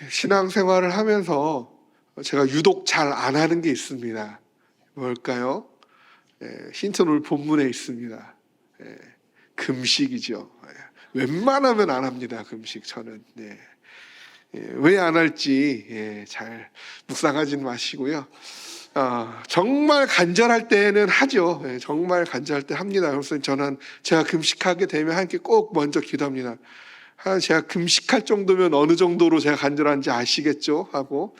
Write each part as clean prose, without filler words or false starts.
신앙생활을 하면서 제가 유독 잘 안 하는 게 있습니다. 뭘까요? 힌트는 오늘 본문에 있습니다. 금식이죠. 웬만하면 안 합니다. 금식 저는. 왜 안 할지 잘 묵상하지는 마시고요. 정말 간절할 때는 하죠. 정말 간절할 때 합니다. 그래서 저는 제가 금식하게 되면 하나님께 꼭 먼저 기도합니다. 제가 금식할 정도면 어느 정도로 제가 간절한지 아시겠죠? 하고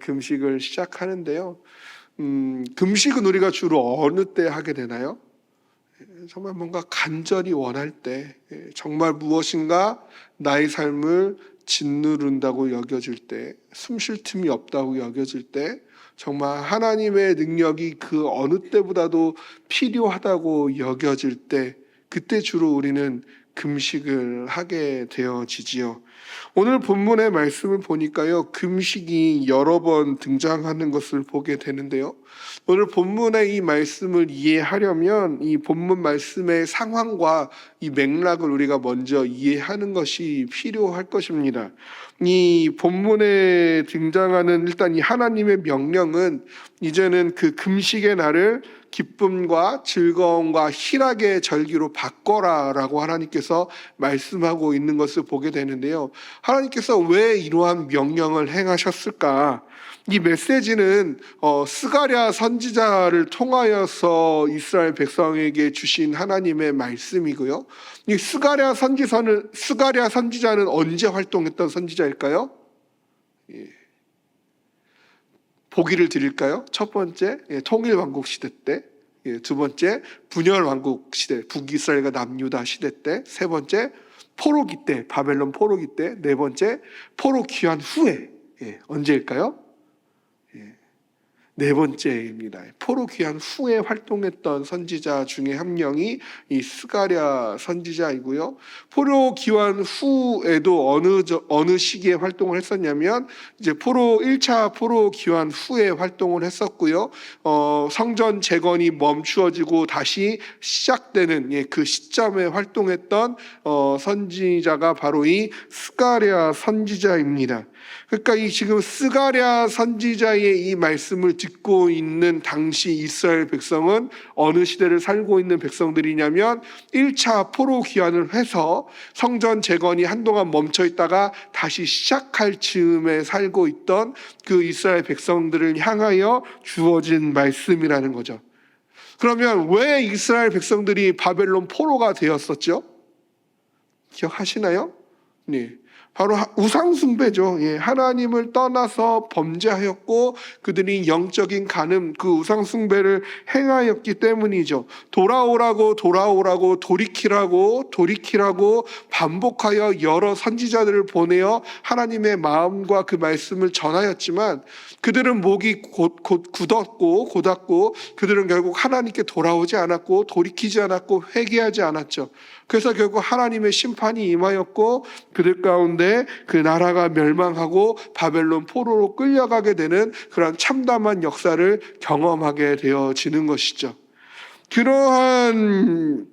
금식을 시작하는데요. 금식은 우리가 주로 어느 때 하게 되나요? 정말 뭔가 간절히 원할 때, 정말 무엇인가 나의 삶을 짓누른다고 여겨질 때, 숨 쉴 틈이 없다고 여겨질 때, 정말 하나님의 능력이 그 어느 때보다도 필요하다고 여겨질 때, 그때 주로 우리는 금식을 하게 되어지지요. 오늘 본문의 말씀을 보니까요, 금식이 여러 번 등장하는 것을 보게 되는데요. 오늘 본문의 이 말씀을 이해하려면 이 본문 말씀의 상황과 이 맥락을 우리가 먼저 이해하는 것이 필요할 것입니다. 이 본문에 등장하는 일단 이 하나님의 명령은 이제는 그 금식의 날을 기쁨과 즐거움과 희락의 절기로 바꿔라라고 하나님께서 말씀하고 있는 것을 보게 되는데요. 하나님께서 왜 이러한 명령을 행하셨을까? 이 메시지는 스가랴 선지자를 통하여서 이스라엘 백성에게 주신 하나님의 말씀이고요. 이 스가랴 선지자는 언제 활동했던 선지자일까요? 보기를 드릴까요? 첫 번째, 통일왕국 시대 때. 두 번째, 분열왕국 시대, 북이스라엘과 남유다 시대 때. 세 번째, 포로기 때, 바벨론 포로기 때. 네 번째, 포로 귀환 후에. 언제일까요? 네 번째입니다. 포로 귀환 후에 활동했던 선지자 중에 한 명이 이 스가랴 선지자이고요. 포로 귀환 후에도 어느 시기에 활동을 했었냐면 이제 1차 포로 귀환 후에 활동을 했었고요. 성전 재건이 멈추어지고 다시 시작되는 그 시점에 활동했던 선지자가 바로 이 스가랴 선지자입니다. 그러니까 이 지금 스가랴 선지자의 이 말씀을 듣고 있는 당시 이스라엘 백성은 어느 시대를 살고 있는 백성들이냐면 1차 포로 귀환을 해서 성전 재건이 한동안 멈춰 있다가 다시 시작할 즈음에 살고 있던 그 이스라엘 백성들을 향하여 주어진 말씀이라는 거죠. 그러면 왜 이스라엘 백성들이 바벨론 포로가 되었었죠? 기억하시나요? 네. 바로 우상숭배죠. 하나님을 떠나서 범죄하였고 그들이 영적인 간음, 그 우상숭배를 행하였기 때문이죠. 돌아오라고 돌이키라고 반복하여 여러 선지자들을 보내어 하나님의 마음과 그 말씀을 전하였지만 그들은 목이 곧았고 그들은 결국 하나님께 돌아오지 않았고 돌이키지 않았고 회개하지 않았죠. 그래서 결국 하나님의 심판이 임하였고 그들 가운데 그 나라가 멸망하고 바벨론 포로로 끌려가게 되는 그런 참담한 역사를 경험하게 되어지는 것이죠. 그러한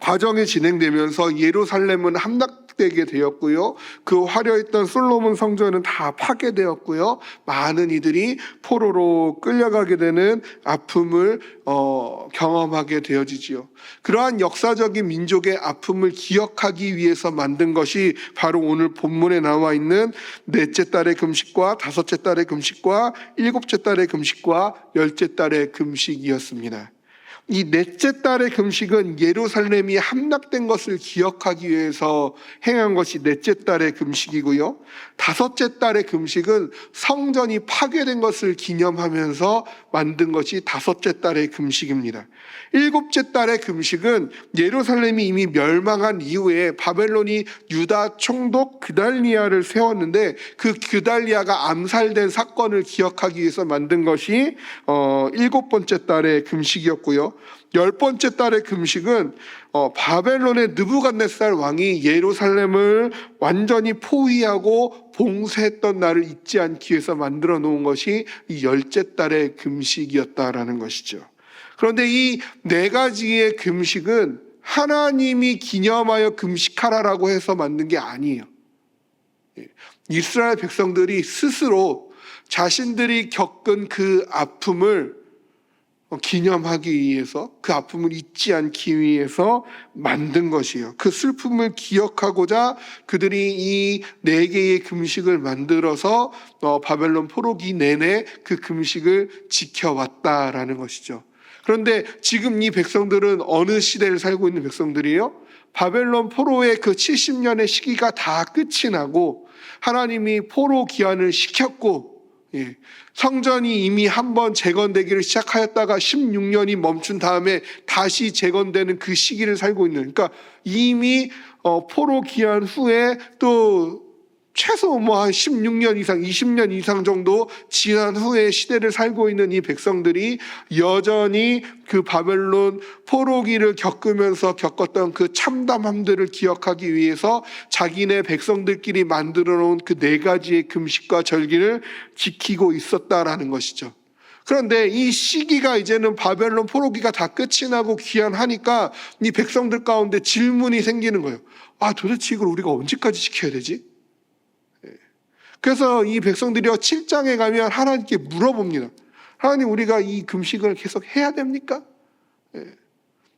과정이 진행되면서 예루살렘은 함락되게 되었고요. 그 화려했던 솔로몬 성전은 다 파괴되었고요. 많은 이들이 포로로 끌려가게 되는 아픔을 경험하게 되어지지요. 그러한 역사적인 민족의 아픔을 기억하기 위해서 만든 것이 바로 오늘 본문에 나와 있는 넷째 달의 금식과 다섯째 달의 금식과 일곱째 달의 금식과 열째 달의 금식이었습니다. 이 넷째 달의 금식은 예루살렘이 함락된 것을 기억하기 위해서 행한 것이 넷째 달의 금식이고요. 다섯째 달의 금식은 성전이 파괴된 것을 기념하면서 만든 것이 다섯째 달의 금식입니다. 일곱째 달의 금식은 예루살렘이 이미 멸망한 이후에 바벨론이 유다 총독 그달리아를 세웠는데 그 그달리아가 암살된 사건을 기억하기 위해서 만든 것이 일곱 번째 달의 금식이었고요. 열 번째 달의 금식은 바벨론의 느부갓네살 왕이 예루살렘을 완전히 포위하고 봉쇄했던 날을 잊지 않기 위해서 만들어 놓은 것이 이 열째 달의 금식이었다라는 것이죠. 그런데 이 네 가지의 금식은 하나님이 기념하여 금식하라라고 해서 만든 게 아니에요. 이스라엘 백성들이 스스로 자신들이 겪은 그 아픔을 기념하기 위해서, 그 아픔을 잊지 않기 위해서 만든 것이에요. 그 슬픔을 기억하고자 그들이 이 4개의 금식을 만들어서 바벨론 포로기 내내 그 금식을 지켜왔다라는 것이죠. 그런데 지금 이 백성들은 어느 시대를 살고 있는 백성들이에요? 바벨론 포로의 그 70년의 시기가 다 끝이 나고 하나님이 포로 귀환을 시켰고, 성전이 이미 한번 재건되기를 시작하였다가 16년이 멈춘 다음에 다시 재건되는 그 시기를 살고 있는, 그러니까 이미 포로 귀환 후에 또 최소 한 16년 이상, 20년 이상 정도 지난 후에 시대를 살고 있는 이 백성들이 여전히 그 바벨론 포로기를 겪으면서 겪었던 그 참담함들을 기억하기 위해서 자기네 백성들끼리 만들어 놓은 그 4가지의 금식과 절기를 지키고 있었다라는 것이죠. 그런데 이 시기가 이제는 바벨론 포로기가 다 끝이 나고 귀환하니까 이 백성들 가운데 질문이 생기는 거예요. 도대체 이걸 우리가 언제까지 지켜야 되지? 그래서 이 백성들이 7장에 가면 하나님께 물어봅니다. 하나님, 우리가 이 금식을 계속 해야 됩니까?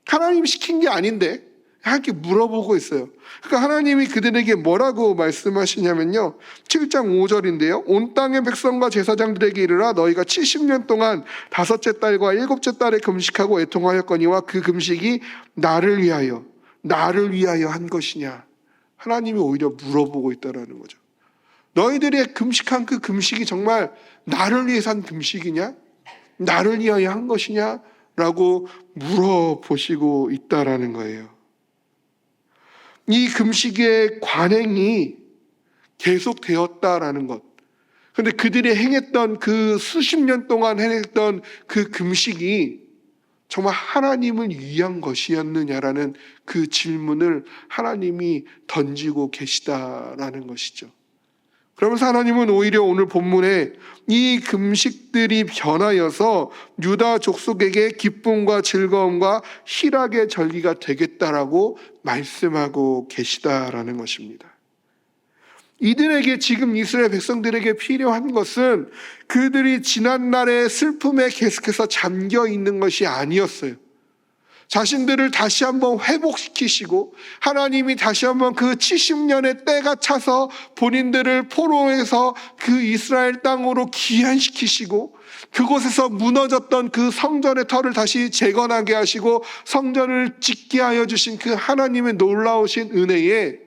하나님이 시킨 게 아닌데 하나님께 물어보고 있어요. 그러니까 하나님이 그들에게 뭐라고 말씀하시냐면요, 7장 5절인데요 온 땅의 백성과 제사장들에게 이르라, 너희가 70년 동안 5째 달과 7째 달에 금식하고 애통하였거니와 그 금식이 나를 위하여 한 것이냐. 하나님이 오히려 물어보고 있다는 거죠. 너희들의 금식한 그 금식이 정말 나를 위해서 한 금식이냐? 나를 위하여 한 것이냐? 라고 물어보시고 있다라는 거예요. 이 금식의 관행이 계속되었다라는 것. 그런데 그들이 행했던 그 수십 년 동안 행했던 그 금식이 정말 하나님을 위한 것이었느냐라는 그 질문을 하나님이 던지고 계시다라는 것이죠. 그러면서 하나님은 오히려 오늘 본문에 이 금식들이 변하여서 유다 족속에게 기쁨과 즐거움과 희락의 절기가 되겠다라고 말씀하고 계시다라는 것입니다. 이들에게, 지금 이스라엘 백성들에게 필요한 것은 그들이 지난날의 슬픔에 계속해서 잠겨 있는 것이 아니었어요. 자신들을 다시 한번 회복시키시고 하나님이 다시 한번 그 70년의 때가 차서 본인들을 포로에서 그 이스라엘 땅으로 귀환시키시고 그곳에서 무너졌던 그 성전의 터를 다시 재건하게 하시고 성전을 짓게 하여 주신 그 하나님의 놀라우신 은혜에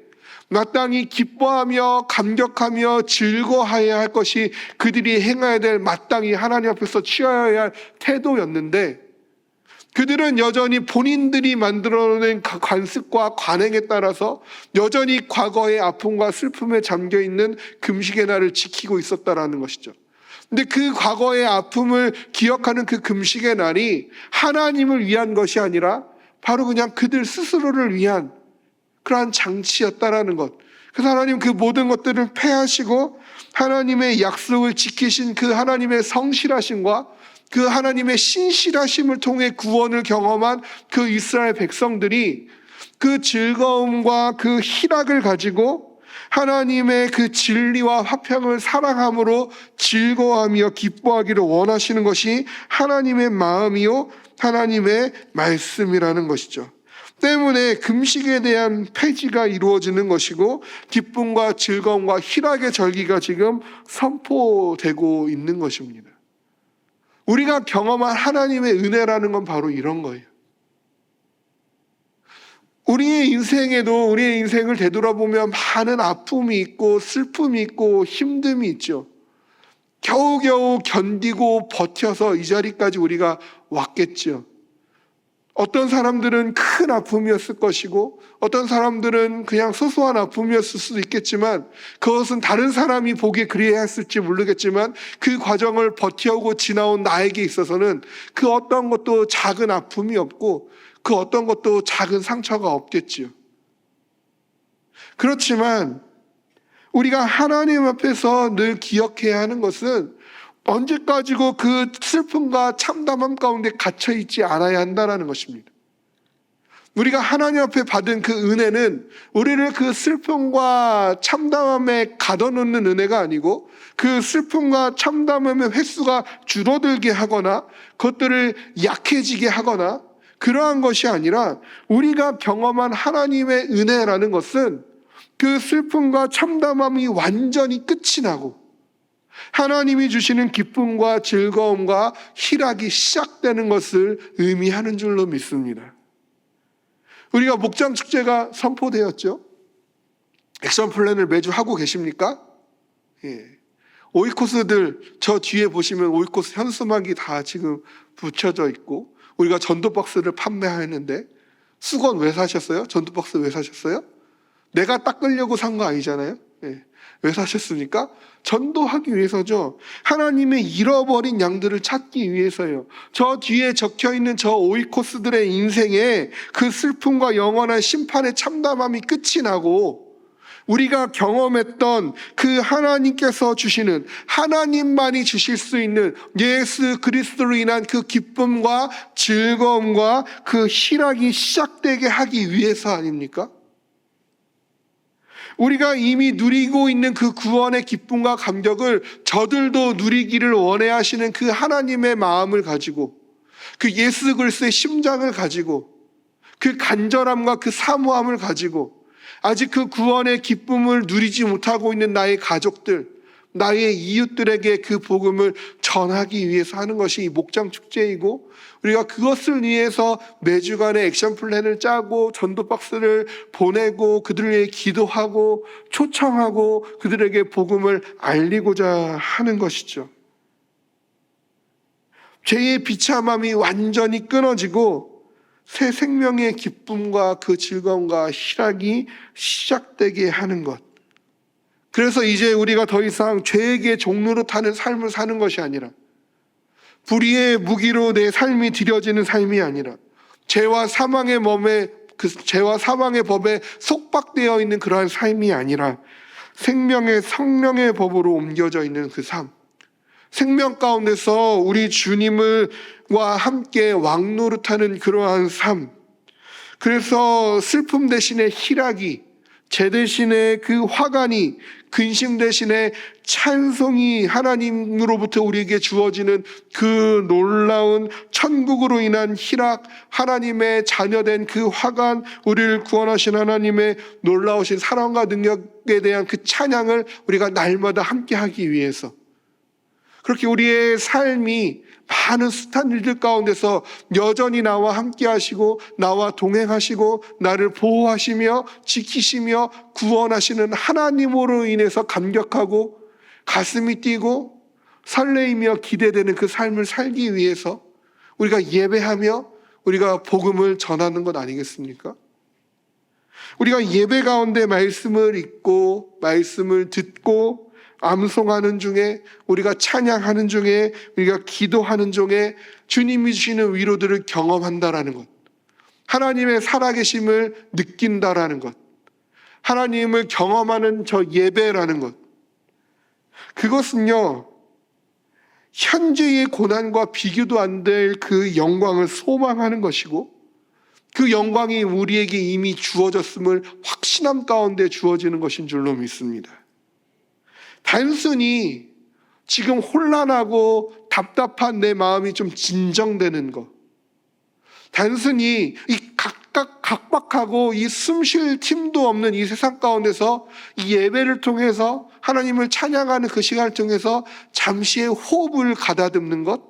마땅히 기뻐하며 감격하며 즐거워해야 할 것이 그들이 행해야 될, 마땅히 하나님 앞에서 취하여야 할 태도였는데, 그들은 여전히 본인들이 만들어낸 관습과 관행에 따라서 여전히 과거의 아픔과 슬픔에 잠겨있는 금식의 날을 지키고 있었다라는 것이죠. 근데 그 과거의 아픔을 기억하는 그 금식의 날이 하나님을 위한 것이 아니라 바로 그냥 그들 스스로를 위한 그러한 장치였다라는 것. 그래서 하나님 그 모든 것들을 패하시고 하나님의 약속을 지키신 그 하나님의 성실하심과 그 하나님의 신실하심을 통해 구원을 경험한 그 이스라엘 백성들이 그 즐거움과 그 희락을 가지고 하나님의 그 진리와 화평을 사랑함으로 즐거워하며 기뻐하기를 원하시는 것이 하나님의 마음이요 하나님의 말씀이라는 것이죠. 때문에 금식에 대한 폐지가 이루어지는 것이고 기쁨과 즐거움과 희락의 절기가 지금 선포되고 있는 것입니다. 우리가 경험한 하나님의 은혜라는 건 바로 이런 거예요. 우리의 인생을 되돌아보면 많은 아픔이 있고 슬픔이 있고 힘듦이 있죠. 겨우겨우 견디고 버텨서 이 자리까지 우리가 왔겠죠. 어떤 사람들은 큰 아픔이었을 것이고 어떤 사람들은 그냥 소소한 아픔이었을 수도 있겠지만, 그것은 다른 사람이 보기에 그리해야 했을지 모르겠지만 그 과정을 버텨오고 지나온 나에게 있어서는 그 어떤 것도 작은 아픔이 없고 그 어떤 것도 작은 상처가 없겠지요. 그렇지만 우리가 하나님 앞에서 늘 기억해야 하는 것은 언제까지고 그 슬픔과 참담함 가운데 갇혀있지 않아야 한다는 것입니다. 우리가 하나님 앞에 받은 그 은혜는 우리를 그 슬픔과 참담함에 가둬놓는 은혜가 아니고, 그 슬픔과 참담함의 횟수가 줄어들게 하거나 그것들을 약해지게 하거나 그러한 것이 아니라, 우리가 경험한 하나님의 은혜라는 것은 그 슬픔과 참담함이 완전히 끝이 나고 하나님이 주시는 기쁨과 즐거움과 희락이 시작되는 것을 의미하는 줄로 믿습니다. 우리가 목장 축제가 선포되었죠. 액션 플랜을 매주 하고 계십니까? 예. 오이코스들 저 뒤에 보시면 오이코스 현수막이 다 지금 붙여져 있고, 우리가 전도 박스를 판매하는데 수건 왜 사셨어요? 전도 박스 왜 사셨어요? 내가 닦으려고 산 거 아니잖아요. 예. 왜 사셨습니까? 전도하기 위해서죠. 하나님의 잃어버린 양들을 찾기 위해서요. 저 뒤에 적혀있는 저 오이코스들의 인생에 그 슬픔과 영원한 심판의 참담함이 끝이 나고, 우리가 경험했던 그 하나님께서 주시는, 하나님만이 주실 수 있는 예수 그리스도로 인한 그 기쁨과 즐거움과 그 희락이 시작되게 하기 위해서 아닙니까? 우리가 이미 누리고 있는 그 구원의 기쁨과 감격을 저들도 누리기를 원해 하시는 그 하나님의 마음을 가지고, 그 예수 그리스도의 심장을 가지고, 그 간절함과 그 사모함을 가지고, 아직 그 구원의 기쁨을 누리지 못하고 있는 나의 가족들, 나의 이웃들에게 그 복음을 전하기 위해서 하는 것이 목장 축제이고, 우리가 그것을 위해서 매주간의 액션 플랜을 짜고 전도 박스를 보내고 그들을 위해 기도하고 초청하고 그들에게 복음을 알리고자 하는 것이죠. 죄의 비참함이 완전히 끊어지고 새 생명의 기쁨과 그 즐거움과 희락이 시작되게 하는 것. 그래서 이제 우리가 더 이상 죄에게 종로로 타는 삶을 사는 것이 아니라, 불의의 무기로 내 삶이 들여지는 삶이 아니라, 죄와 사망의 법에 속박되어 있는 그러한 삶이 아니라 생명의 성령의 법으로 옮겨져 있는 그 삶, 생명 가운데서 우리 주님과 함께 왕노릇하는 그러한 삶. 그래서 슬픔 대신에 희락이, 죄 대신에 그 화관이, 근심 대신에 찬송이 하나님으로부터 우리에게 주어지는 그 놀라운 천국으로 인한 희락, 하나님의 자녀된 그 화관, 우리를 구원하신 하나님의 놀라우신 사랑과 능력에 대한 그 찬양을 우리가 날마다 함께 하기 위해서, 그렇게 우리의 삶이 많은 숱한 일들 가운데서 여전히 나와 함께 하시고 나와 동행하시고 나를 보호하시며 지키시며 구원하시는 하나님으로 인해서 감격하고 가슴이 뛰고 설레이며 기대되는 그 삶을 살기 위해서 우리가 예배하며 우리가 복음을 전하는 것 아니겠습니까? 우리가 예배 가운데 말씀을 읽고 말씀을 듣고 암송하는 중에, 우리가 찬양하는 중에, 우리가 기도하는 중에 주님이 주시는 위로들을 경험한다라는 것, 하나님의 살아계심을 느낀다라는 것, 하나님을 경험하는 저 예배라는 것, 그것은요 현재의 고난과 비교도 안 될 그 영광을 소망하는 것이고, 그 영광이 우리에게 이미 주어졌음을 확신함 가운데 주어지는 것인 줄로 믿습니다. 단순히 지금 혼란하고 답답한 내 마음이 좀 진정되는 것, 단순히 이 각박하고 이 숨쉴 틈도 없는 이 세상 가운데서 이 예배를 통해서 하나님을 찬양하는 그 시간을 통해서 잠시의 호흡을 가다듬는 것,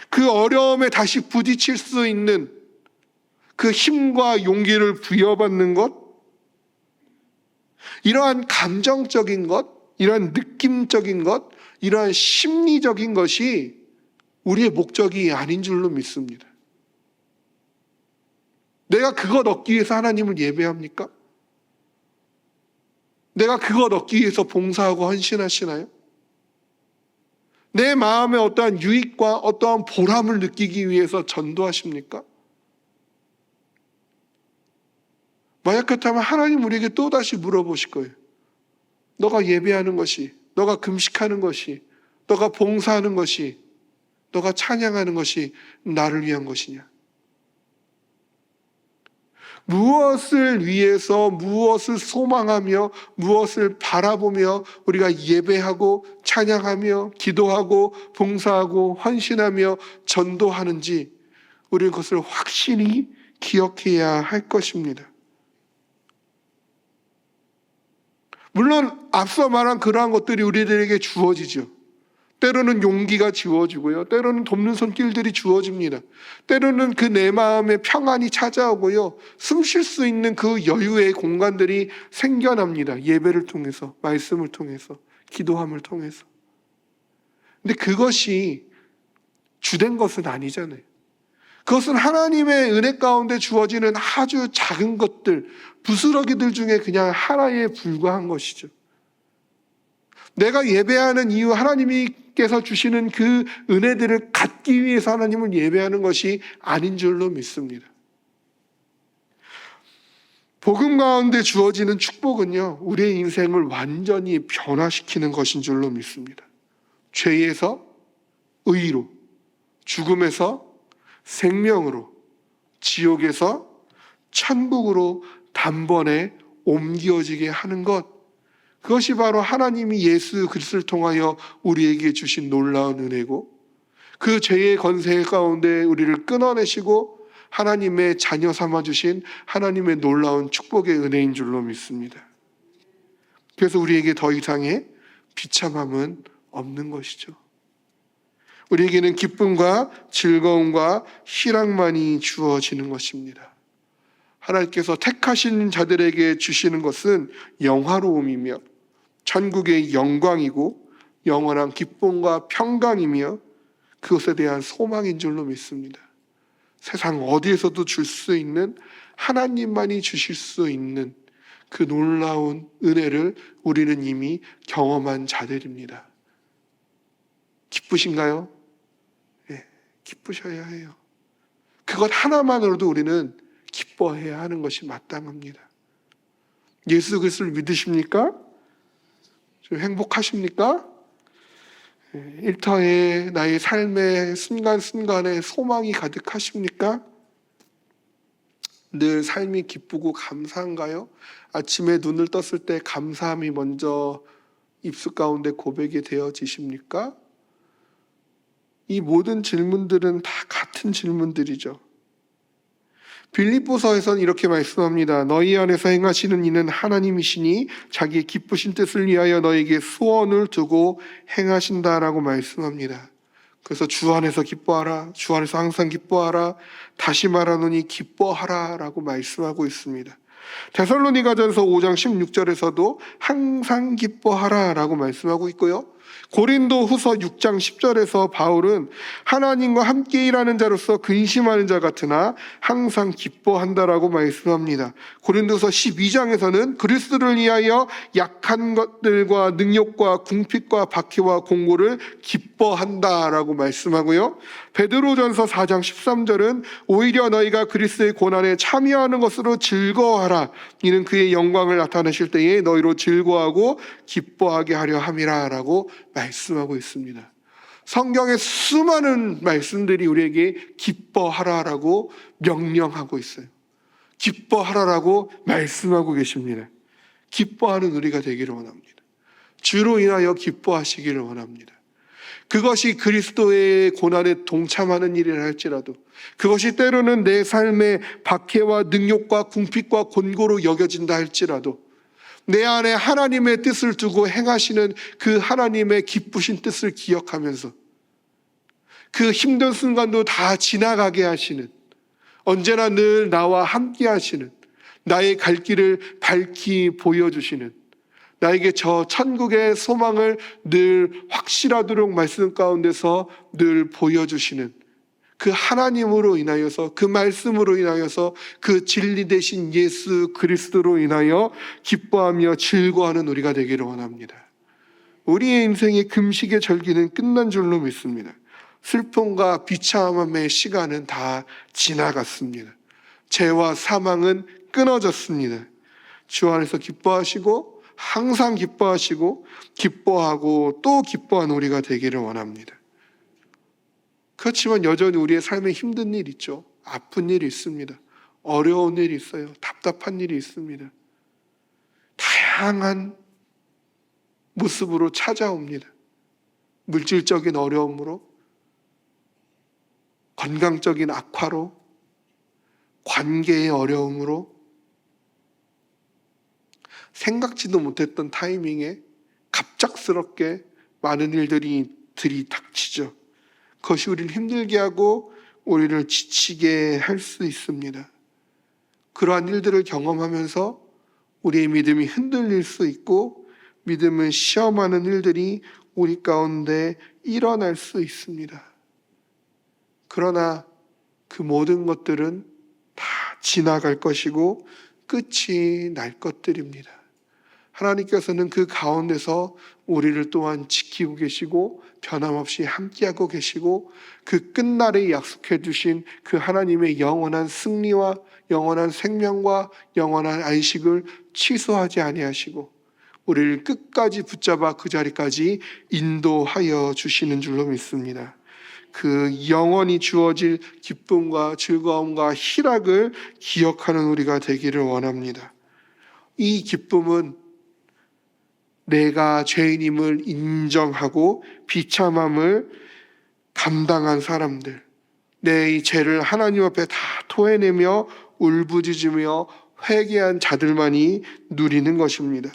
그 어려움에 다시 부딪힐 수 있는 그 힘과 용기를 부여받는 것, 이러한 감정적인 것, 이러한 느낌적인 것, 이러한 심리적인 것이 우리의 목적이 아닌 줄로 믿습니다. 내가 그것 얻기 위해서 하나님을 예배합니까? 내가 그것 얻기 위해서 봉사하고 헌신하시나요? 내 마음에 어떠한 유익과 어떠한 보람을 느끼기 위해서 전도하십니까? 만약 그렇다면 하나님 우리에게 또다시 물어보실 거예요. 너가 예배하는 것이, 너가 금식하는 것이, 너가 봉사하는 것이, 너가 찬양하는 것이 나를 위한 것이냐? 무엇을 위해서, 무엇을 소망하며, 무엇을 바라보며 우리가 예배하고 찬양하며 기도하고 봉사하고 헌신하며 전도하는지 우리는 그것을 확실히 기억해야 할 것입니다. 물론 앞서 말한 그러한 것들이 우리들에게 주어지죠. 때로는 용기가 주어지고요. 때로는 돕는 손길들이 주어집니다. 때로는 그 내 마음에 평안이 찾아오고요. 숨 쉴 수 있는 그 여유의 공간들이 생겨납니다. 예배를 통해서, 말씀을 통해서, 기도함을 통해서. 근데 그것이 주된 것은 아니잖아요. 그것은 하나님의 은혜 가운데 주어지는 아주 작은 것들, 부스러기들 중에 그냥 하나에 불과한 것이죠. 내가 예배하는 이유, 하나님께서 주시는 그 은혜들을 갖기 위해서 하나님을 예배하는 것이 아닌 줄로 믿습니다. 복음 가운데 주어지는 축복은요, 우리의 인생을 완전히 변화시키는 것인 줄로 믿습니다. 죄에서 의로, 죽음에서 생명으로, 지옥에서 천국으로 단번에 옮겨지게 하는 것, 그것이 바로 하나님이 예수 그리스도를 통하여 우리에게 주신 놀라운 은혜고, 그 죄의 권세 가운데 우리를 끊어내시고 하나님의 자녀 삼아주신 하나님의 놀라운 축복의 은혜인 줄로 믿습니다. 그래서 우리에게 더 이상의 비참함은 없는 것이죠. 우리에게는 기쁨과 즐거움과 희락만이 주어지는 것입니다. 하나님께서 택하신 자들에게 주시는 것은 영화로움이며 천국의 영광이고 영원한 기쁨과 평강이며 그것에 대한 소망인 줄로 믿습니다. 세상 어디에서도 줄 수 있는, 하나님만이 주실 수 있는 그 놀라운 은혜를 우리는 이미 경험한 자들입니다. 기쁘신가요? 네, 기쁘셔야 해요. 그것 하나만으로도 우리는 기뻐해야 하는 것이 마땅합니다. 예수 그리스도를 믿으십니까? 좀 행복하십니까? 일터에 나의 삶의 순간순간에 소망이 가득하십니까? 늘 삶이 기쁘고 감사한가요? 아침에 눈을 떴을 때 감사함이 먼저 입술 가운데 고백이 되어지십니까? 이 모든 질문들은 다 같은 질문들이죠. 빌립보서에서는 이렇게 말씀합니다. 너희 안에서 행하시는 이는 하나님이시니 자기의 기쁘신 뜻을 위하여 너에게 소원을 두고 행하신다라고 말씀합니다. 그래서 주 안에서 기뻐하라, 주 안에서 항상 기뻐하라, 다시 말하노니 기뻐하라 라고 말씀하고 있습니다. 데살로니가전서 5장 16절에서도 항상 기뻐하라 라고 말씀하고 있고요. 고린도 후서 6장 10절에서 바울은 하나님과 함께 일하는 자로서 근심하는 자 같으나 항상 기뻐한다라고 말씀합니다. 고린도서 12장에서는 그리스도를 위하여 약한 것들과 능력과 궁핍과 박해와 공고를 기뻐한다라고 말씀하고요. 베드로전서 4장 13절은 오히려 너희가 그리스도의 고난에 참여하는 것으로 즐거워하라. 이는 그의 영광을 나타내실 때에 너희로 즐거워하고 기뻐하게 하려 함이라 라고 말씀하고 있습니다. 성경의 수많은 말씀들이 우리에게 기뻐하라라고 명령하고 있어요. 기뻐하라라고 말씀하고 계십니다. 기뻐하는 우리가 되기를 원합니다. 주로 인하여 기뻐하시기를 원합니다. 그것이 그리스도의 고난에 동참하는 일이라 할지라도, 그것이 때로는 내 삶의 박해와 능욕과 궁핍과 곤고로 여겨진다 할지라도, 내 안에 하나님의 뜻을 두고 행하시는 그 하나님의 기쁘신 뜻을 기억하면서 그 힘든 순간도 다 지나가게 하시는, 언제나 늘 나와 함께 하시는, 나의 갈 길을 밝히 보여주시는, 나에게 저 천국의 소망을 늘 확실하도록 말씀 가운데서 늘 보여주시는 그 하나님으로 인하여서, 그 말씀으로 인하여서, 그 진리 되신 예수 그리스도로 인하여 기뻐하며 즐거워하는 우리가 되기를 원합니다. 우리의 인생의 금식의 절기는 끝난 줄로 믿습니다. 슬픔과 비참함의 시간은 다 지나갔습니다. 죄와 사망은 끊어졌습니다. 주 안에서 기뻐하시고 항상 기뻐하시고 기뻐하고 또 기뻐하는 우리가 되기를 원합니다. 그렇지만 여전히 우리의 삶에 힘든 일 있죠. 아픈 일이 있습니다. 어려운 일이 있어요. 답답한 일이 있습니다. 다양한 모습으로 찾아옵니다. 물질적인 어려움으로, 건강적인 악화로, 관계의 어려움으로, 생각지도 못했던 타이밍에 갑작스럽게 많은 일들이 들이닥치죠. 그것이 우리를 힘들게 하고 우리를 지치게 할 수 있습니다. 그러한 일들을 경험하면서 우리의 믿음이 흔들릴 수 있고 믿음을 시험하는 일들이 우리 가운데 일어날 수 있습니다. 그러나 그 모든 것들은 다 지나갈 것이고 끝이 날 것들입니다. 하나님께서는 그 가운데서 우리를 또한 지키고 계시고 변함없이 함께하고 계시고 그 끝날에 약속해 주신 그 하나님의 영원한 승리와 영원한 생명과 영원한 안식을 취소하지 아니하시고 우리를 끝까지 붙잡아 그 자리까지 인도하여 주시는 줄로 믿습니다. 그 영원히 주어질 기쁨과 즐거움과 희락을 기억하는 우리가 되기를 원합니다. 이 기쁨은 내가 죄인임을 인정하고 비참함을 감당한 사람들, 내 이 죄를 하나님 앞에 다 토해내며 울부짖으며 회개한 자들만이 누리는 것입니다.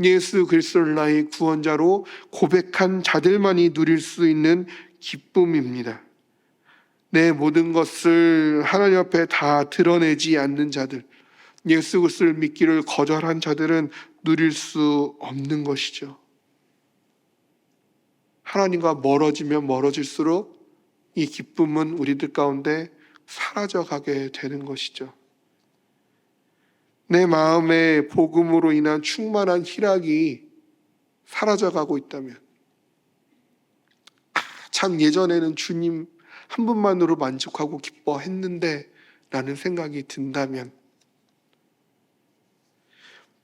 예수 그리스도를 나의 구원자로 고백한 자들만이 누릴 수 있는 기쁨입니다. 내 모든 것을 하나님 앞에 다 드러내지 않는 자들, 예수 그리스도를 믿기를 거절한 자들은 누릴 수 없는 것이죠. 하나님과 멀어지면 멀어질수록 이 기쁨은 우리들 가운데 사라져가게 되는 것이죠. 내 마음에 복음으로 인한 충만한 희락이 사라져가고 있다면, 참 예전에는 주님 한 분만으로 만족하고 기뻐했는데 라는 생각이 든다면,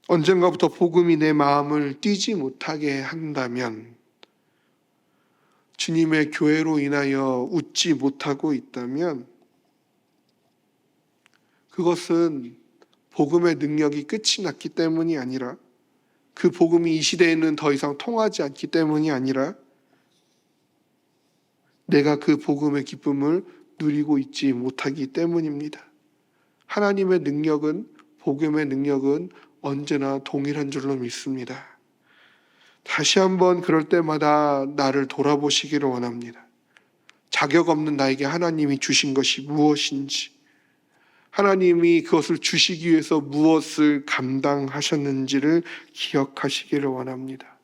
언젠가부터 복음이 내 마음을 뛰지 못하게 한다면, 주님의 교회로 인하여 웃지 못하고 있다면 그것은 복음의 능력이 끝이 났기 때문이 아니라, 그 복음이 이 시대에는 더 이상 통하지 않기 때문이 아니라 내가 그 복음의 기쁨을 누리고 있지 못하기 때문입니다. 하나님의 능력은, 복음의 능력은 언제나 동일한 줄로 믿습니다. 다시 한번 그럴 때마다 나를 돌아보시기를 원합니다. 자격 없는 나에게 하나님이 주신 것이 무엇인지, 하나님이 그것을 주시기 위해서 무엇을 감당하셨는지를 기억하시기를 원합니다.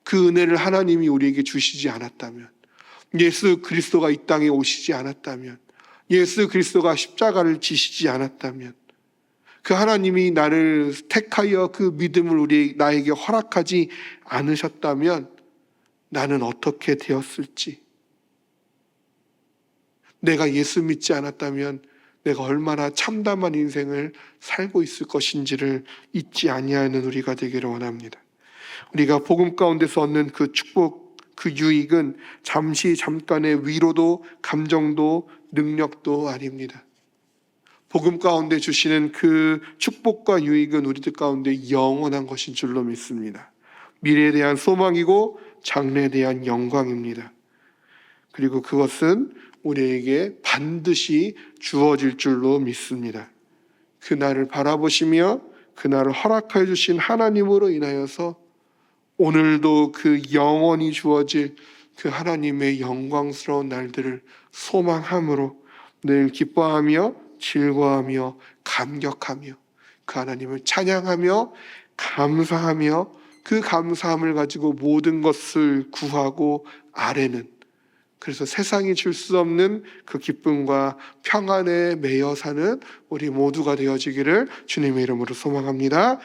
그 은혜를 하나님이 우리에게 주시지 않았다면, 예수 그리스도가 이 땅에 오시지 않았다면, 예수 그리스도가 십자가를 지시지 않았다면, 그 하나님이 나를 택하여 그 믿음을 나에게 허락하지 않으셨다면 나는 어떻게 되었을지, 내가 예수 믿지 않았다면 내가 얼마나 참담한 인생을 살고 있을 것인지를 잊지 아니하는 우리가 되기를 원합니다. 우리가 복음 가운데서 얻는 그 축복, 그 유익은 잠깐의 위로도 감정도 능력도 아닙니다. 복음 가운데 주시는 그 축복과 유익은 우리들 가운데 영원한 것인 줄로 믿습니다. 미래에 대한 소망이고 장래에 대한 영광입니다. 그리고 그것은 우리에게 반드시 주어질 줄로 믿습니다. 그날을 바라보시며 그날을 허락해 주신 하나님으로 인하여서 오늘도 그 영원히 주어질 그 하나님의 영광스러운 날들을 소망함으로 늘 기뻐하며 즐거워하며 감격하며 그 하나님을 찬양하며 감사하며 그 감사함을 가지고 모든 것을 구하고 아뢰는, 그래서 세상이 줄 수 없는 그 기쁨과 평안에 매여 사는 우리 모두가 되어지기를 주님의 이름으로 소망합니다.